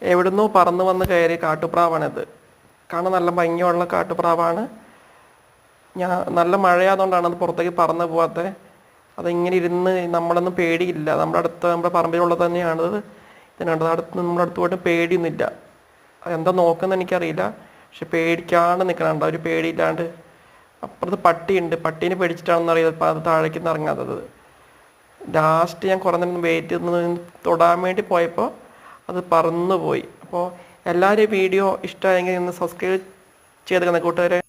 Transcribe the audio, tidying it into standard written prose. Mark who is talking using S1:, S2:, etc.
S1: എവിടുന്നോ പറന്ന് വന്ന് കയറിയ കാട്ടുപ്രാവാണിത്. കാണാൻ നല്ല ഭംഗിയുള്ള കാട്ടുപ്രാവാണ്. നല്ല മഴയായതുകൊണ്ടാണ് അത് പുറത്തേക്ക് പറന്ന് പോകാത്തത്. അതിങ്ങനെ ഇരുന്ന് നമ്മളൊന്നും പേടിയില്ല. നമ്മുടെ പറമ്പിലുള്ളത് തന്നെയാണത്. ഇതിനുണ്ട് അടുത്ത് നമ്മുടെ അടുത്ത് പോയിട്ട് പേടിയൊന്നുമില്ല. അതെന്താ നോക്കുന്നത് എനിക്കറിയില്ല, പക്ഷെ പേടിക്കാണ്ട് നിൽക്കണുണ്ട് ഒരു പേടിയില്ലാണ്ട്. അപ്പുറത്ത് പട്ടിയുണ്ട്, പട്ടീനെ പേടിച്ചിട്ടാണെന്ന് അറിയാം ഇപ്പം അത് താഴേക്ക് ഇറങ്ങാത്തത്. ലാസ്റ്റ് ഞാൻ കുറേ നേരം വെയിറ്റ് ചെയ്ത് തൊടാൻ വേണ്ടി പോയപ്പോൾ അത് പറന്നു പോയി. അപ്പോൾ എല്ലാവരും വീഡിയോ ഇഷ്ടമായെങ്കിൽ ഒന്ന് സബ്സ്ക്രൈബ് ചെയ്തേക്കുന്ന കൂട്ടുകാരെ.